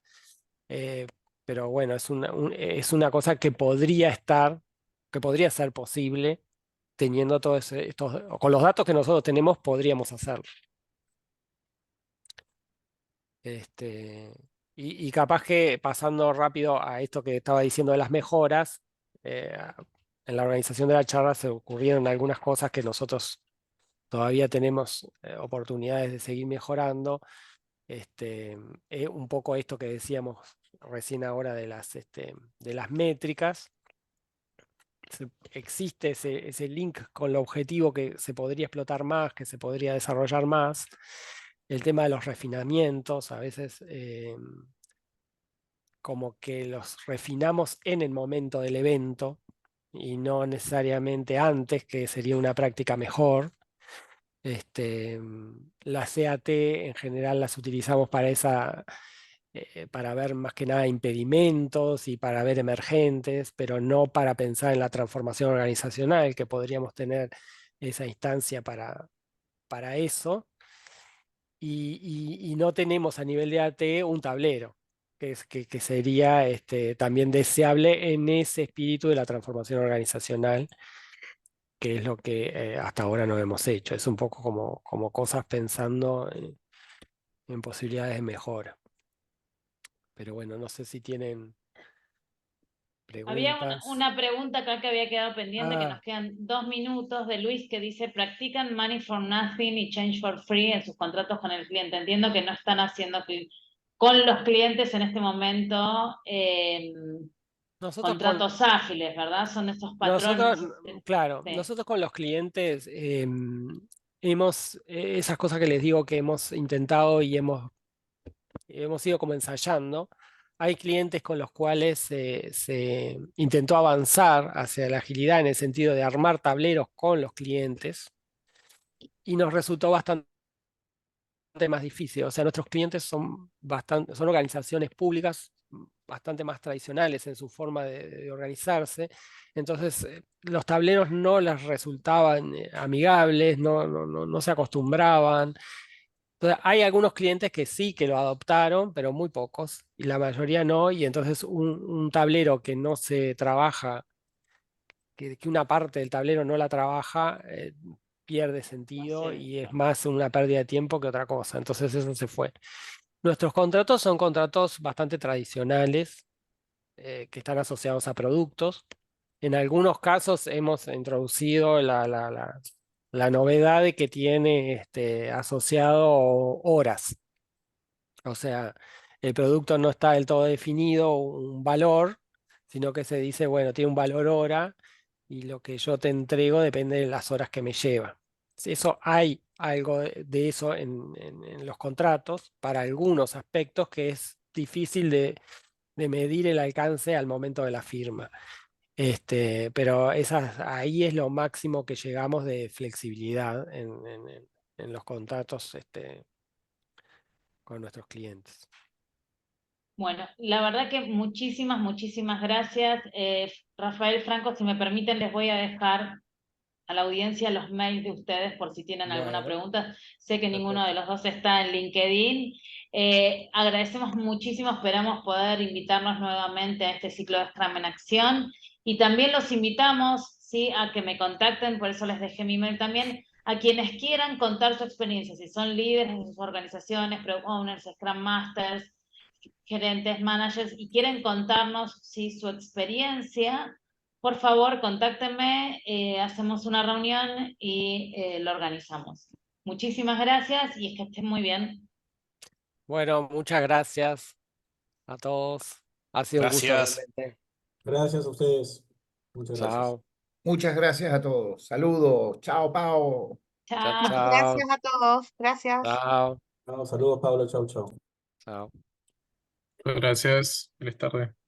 eh, pero bueno, es una cosa que podría estar, que podría ser posible, teniendo todos estos, con los datos que nosotros tenemos, podríamos hacerlo. Y capaz que pasando rápido a esto que estaba diciendo de las mejoras, eh, en la organización de la charla se ocurrieron algunas cosas que nosotros todavía tenemos oportunidades de seguir mejorando. Un poco esto que decíamos recién ahora de las métricas. Existe ese link con el objetivo que se podría explotar más, que se podría desarrollar más. El tema de los refinamientos, a veces como que los refinamos en el momento del evento y no necesariamente antes, que sería una práctica mejor. Las CAT en general las utilizamos para ver más que nada impedimentos y para ver emergentes, pero no para pensar en la transformación organizacional, que podríamos tener esa instancia para eso. Y no tenemos a nivel de AT un tablero, que sería también deseable en ese espíritu de la transformación organizacional, que es lo que hasta ahora no hemos hecho. Es un poco como cosas pensando en posibilidades de mejora. Pero bueno, no sé si tienen Había preguntas. una pregunta acá que había quedado pendiente, que nos Ah, quedan 2 minutos, de Luis, que dice: ¿practican money for nothing y change for free en sus contratos con el cliente? Entiendo que no están haciendo con los clientes en este momento nosotros con, contratos ágiles, ¿verdad? Son esos nosotros, patrones. claro, Sí. nosotros con los clientes hemos, esas cosas que les digo que hemos intentado y hemos ido como ensayando. Hay clientes con los cuales se intentó avanzar hacia la agilidad en el sentido de armar tableros con los clientes y nos resultó bastante más difícil. O sea, nuestros clientes son organizaciones públicas bastante más tradicionales en su forma de organizarse. Entonces, los tableros no les resultaban amigables, no se acostumbraban. Entonces, hay algunos clientes que sí que lo adoptaron, pero muy pocos, y la mayoría no. Y entonces un tablero que no se trabaja, que una parte del tablero no la trabaja, pierde sentido Sí. y es más una pérdida de tiempo que otra cosa. Entonces eso se fue. Nuestros contratos son contratos bastante tradicionales, que están asociados a productos. En algunos casos hemos introducido la novedad de que tiene asociado horas. O sea, el producto no está del todo definido, un valor, sino que se dice, bueno, tiene un valor hora y lo que yo te entrego depende de las horas que me lleva. Eso hay algo de eso en los contratos para algunos aspectos que es difícil de medir el alcance al momento de la firma. Pero ahí es lo máximo que llegamos de flexibilidad en los contratos con nuestros clientes. Bueno, la verdad que muchísimas gracias. Rafael, Franco, si me permiten, les voy a dejar a la audiencia los mails de ustedes por si tienen alguna Bueno, pregunta. Sé que ninguno de perfecto. los dos está en LinkedIn. Agradecemos muchísimo, esperamos poder invitarnos nuevamente a este ciclo de Scrum en Acción. Y también los invitamos, ¿sí?, a que me contacten, por eso les dejé mi mail también, a quienes quieran contar su experiencia, si son líderes de sus organizaciones, Product Owners, Scrum Masters, gerentes, managers, y quieren contarnos, ¿sí?, su experiencia por favor, contáctenme, hacemos una reunión y lo organizamos. Muchísimas gracias y que estén muy bien. Bueno, muchas gracias a todos. Ha sido un gusto Gracias. realmente. Gracias a ustedes. Muchas gracias. Chao. Muchas gracias a todos. Saludos. Chao, Pau. Chao, Chao. chao. Gracias a todos. Gracias. Chao. Chao, saludos, Pablo. Chau, chau. Chao. Gracias. Feliz tarde.